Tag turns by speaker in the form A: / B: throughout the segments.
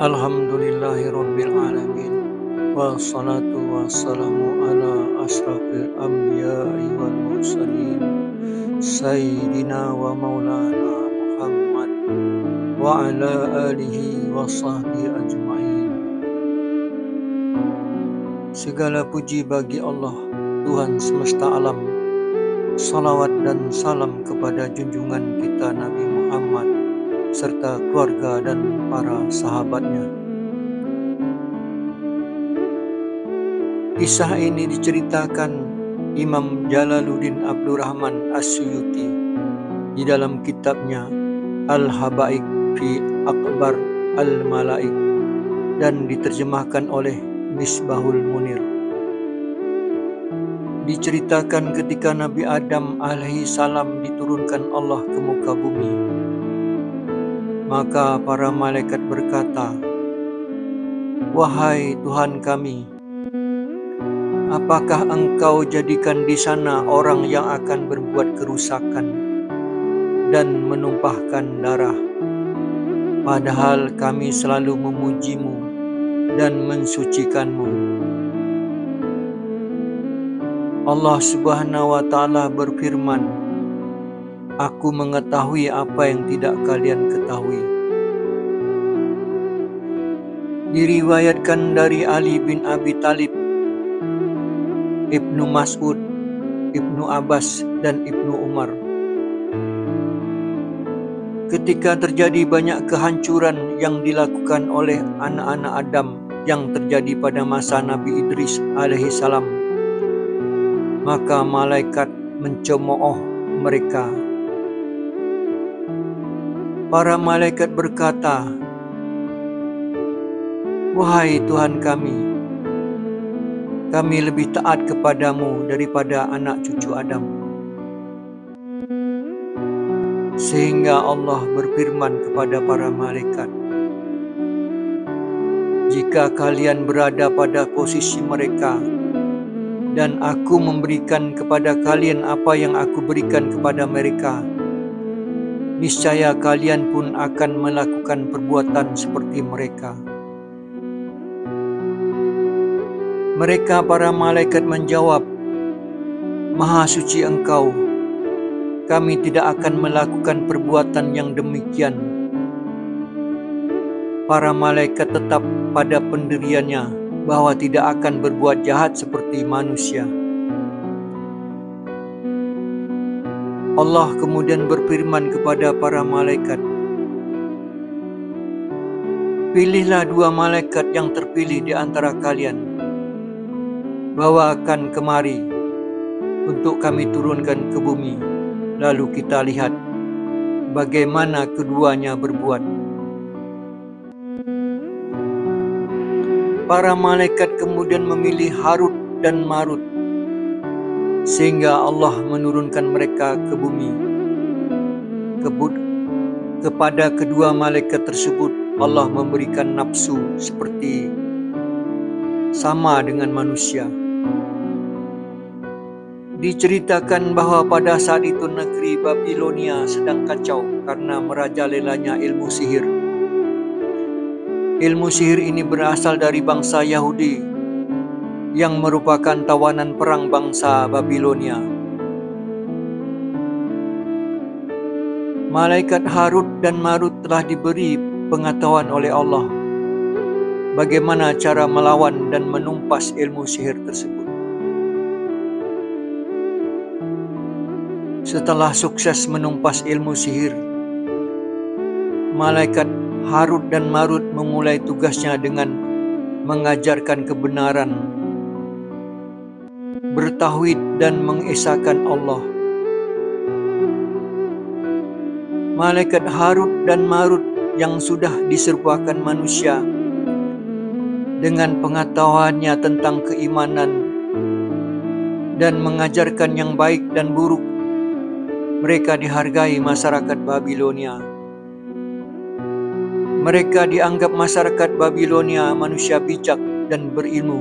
A: Alhamdulillahirabbil alamin. Wassalatu wassalamu ala asyrafil anbiya'i wal mursalin sayyidina wa maulana Muhammad wa ala alihi wa sahbihi ajma'in. Segala puji bagi Allah, Tuhan semesta alam. Salawat dan salam kepada junjungan kita Nabi Muhammad serta keluarga dan para sahabatnya. Kisah ini diceritakan Imam Jalaluddin Abdurrahman As-Suyuti di dalam kitabnya Al-Habaik fi Akbar Al-Malaik dan diterjemahkan oleh Misbahul Munir. Diceritakan ketika Nabi Adam alaihi salam diturunkan Allah ke muka bumi, maka para malaikat berkata, "Wahai Tuhan kami, apakah Engkau jadikan di sana orang yang akan berbuat kerusakan dan menumpahkan darah, padahal kami selalu memuji-Mu dan mensucikan-Mu?" Allah Subhanahu wa Ta'ala berfirman, "Aku mengetahui apa yang tidak kalian ketahui." Diriwayatkan dari Ali bin Abi Thalib, Ibnu Mas'ud, Ibnu Abbas, dan Ibnu Umar. Ketika terjadi banyak kehancuran yang dilakukan oleh anak-anak Adam yang terjadi pada masa Nabi Idris alaihi salam, maka malaikat mencemooh mereka. Para malaikat berkata, "Wahai Tuhan kami lebih taat kepadamu daripada anak cucu Adam." Sehingga Allah berfirman kepada para malaikat, "Jika kalian berada pada posisi mereka, dan aku memberikan kepada kalian apa yang aku berikan kepada mereka, niscaya kalian pun akan melakukan perbuatan seperti mereka." Mereka para malaikat menjawab, "Maha suci Engkau, kami tidak akan melakukan perbuatan yang demikian." Para malaikat tetap pada pendiriannya bahwa tidak akan berbuat jahat seperti manusia. Allah kemudian berfirman kepada para malaikat, "Pilihlah 2 malaikat yang terpilih di antara kalian, bawakan kemari untuk kami turunkan ke bumi, lalu kita lihat bagaimana keduanya berbuat." Para malaikat kemudian memilih Harut dan Marut, sehingga Allah menurunkan mereka ke bumi. Kepada kedua malaikat tersebut Allah memberikan nafsu seperti sama dengan manusia. Diceritakan bahwa pada saat itu negeri Babilonia sedang kacau karena merajalelanya ilmu sihir. Ilmu sihir ini berasal dari bangsa Yahudi yang merupakan tawanan perang bangsa Babilonia. Malaikat Harut dan Marut telah diberi pengetahuan oleh Allah bagaimana cara melawan dan menumpas ilmu sihir tersebut. Setelah sukses menumpas ilmu sihir, malaikat Harut dan Marut memulai tugasnya dengan mengajarkan kebenaran, bertauhid dan mengesahkan Allah. Malaikat Harut dan Marut yang sudah diserupakan manusia dengan pengetahuannya tentang keimanan dan mengajarkan yang baik dan buruk, mereka dihargai masyarakat Babilonia. Mereka dianggap masyarakat Babilonia manusia bijak dan berilmu,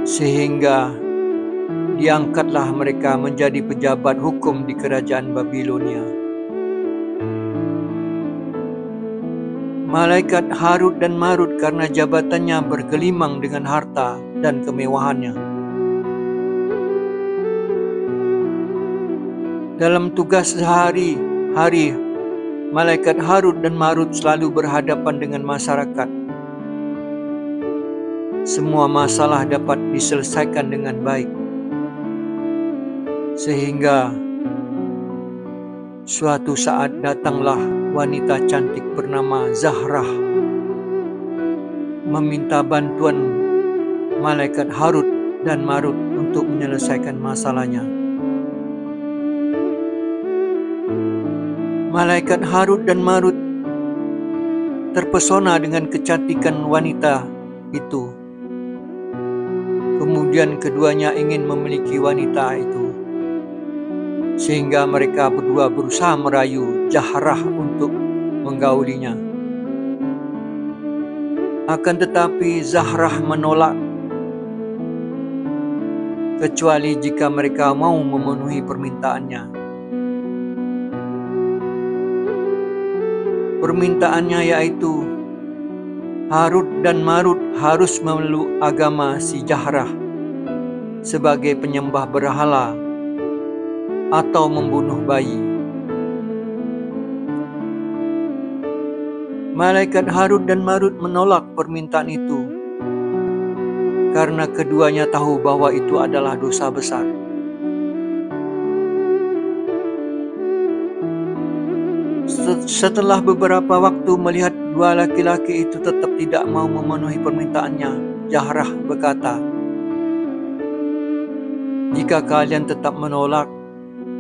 A: sehingga diangkatlah mereka menjadi pejabat hukum di kerajaan Babilonia. malaikat Harut dan Marut karena jabatannya bergelimang dengan harta dan kemewahannya. Dalam tugas sehari-hari, malaikat Harut dan Marut selalu berhadapan dengan masyarakat. Semua masalah dapat diselesaikan dengan baik. Sehingga suatu saat datanglah wanita cantik bernama Zahrah meminta bantuan malaikat Harut dan Marut untuk menyelesaikan masalahnya. Malaikat Harut dan Marut terpesona dengan kecantikan wanita itu. Kemudian keduanya ingin memiliki wanita itu, sehingga mereka berdua berusaha merayu Zahrah untuk menggaulinya. Akan tetapi Zahrah menolak, kecuali jika mereka mau memenuhi permintaannya. Permintaannya yaitu Harut dan Marut harus memeluk agama si Zahrah sebagai penyembah berhala atau membunuh bayi. Malaikat Harut dan Marut menolak permintaan itu karena keduanya tahu bahwa itu adalah dosa besar. Setelah beberapa waktu melihat dua laki-laki itu tetap tidak mau memenuhi permintaannya, Zahrah berkata, "Jika kalian tetap menolak,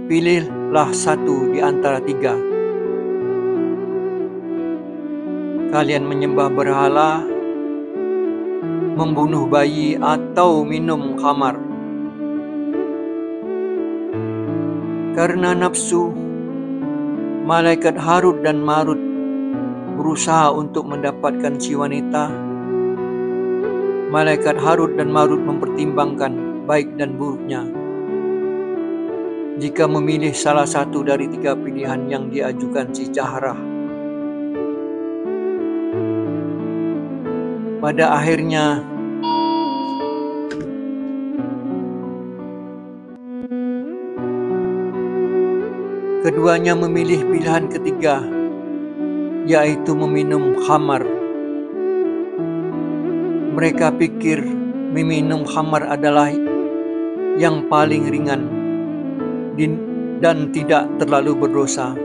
A: pilihlah satu di antara tiga. Kalian menyembah berhala, membunuh bayi, atau minum khamar." Karena nafsu, malaikat Harut dan Marut berusaha untuk mendapatkan si wanita. Malaikat Harut dan Marut mempertimbangkan baik dan buruknya. Jika memilih salah satu dari tiga pilihan yang diajukan si Zahrah, pada akhirnya keduanya memilih pilihan ketiga, yaitu meminum khamar. Mereka pikir meminum khamar adalah yang paling ringan dan tidak terlalu berdosa,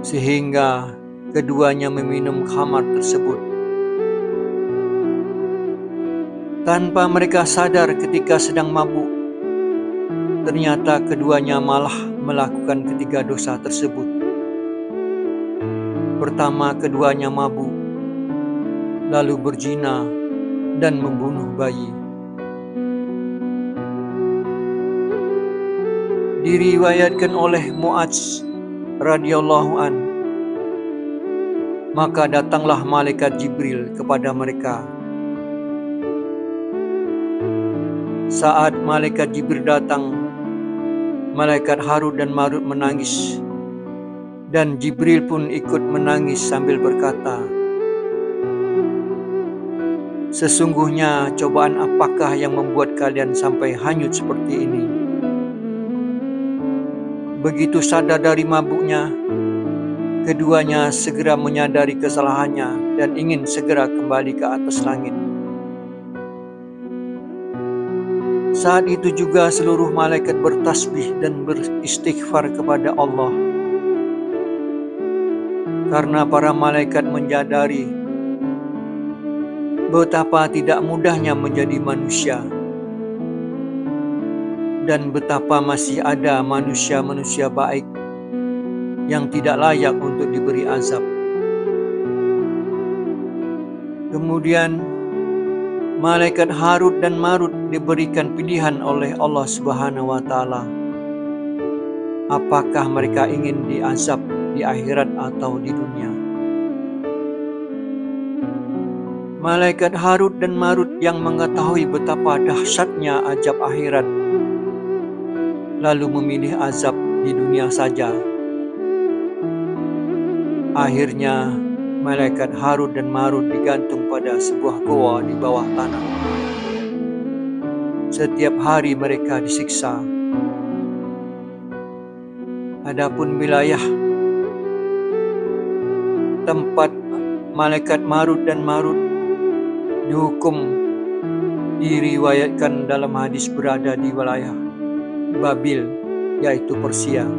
A: sehingga keduanya meminum khamar tersebut. Tanpa mereka sadar ketika sedang mabuk, ternyata keduanya malah melakukan ketiga dosa tersebut. Pertama, keduanya mabuk, lalu berzina dan membunuh bayi. Diriwayatkan oleh Mu'adz radhiyallahu an, maka datanglah malaikat Jibril kepada mereka. Saat malaikat Jibril datang, malaikat Harut dan Marut menangis, dan Jibril pun ikut menangis sambil berkata, "Sesungguhnya cobaan apakah yang membuat kalian sampai hanyut seperti ini?" Begitu sadar dari mabuknya, keduanya segera menyadari kesalahannya dan ingin segera kembali ke atas langit. Saat itu juga seluruh malaikat bertasbih dan beristighfar kepada Allah, karena para malaikat menyadari betapa tidak mudahnya menjadi manusia dan betapa masih ada manusia-manusia baik yang tidak layak untuk diberi azab. Kemudian malaikat Harut dan Marut diberikan pilihan oleh Allah Subhanahu wa Ta'ala, apakah mereka ingin diazab di akhirat atau di dunia. Malaikat Harut dan Marut yang mengetahui betapa dahsyatnya azab akhirat, lalu memilih azab di dunia saja. Akhirnya malaikat Harut dan Marut digantung pada sebuah goa di bawah tanah. Setiap hari mereka disiksa. Adapun wilayah tempat malaikat Marut dan Marut dihukum diriwayatkan dalam hadis berada di wilayah Babil, yaitu Persia.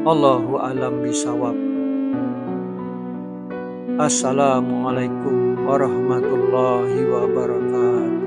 A: Allahu a'lam bishawab. Assalamualaikum warahmatullahi wabarakatuh.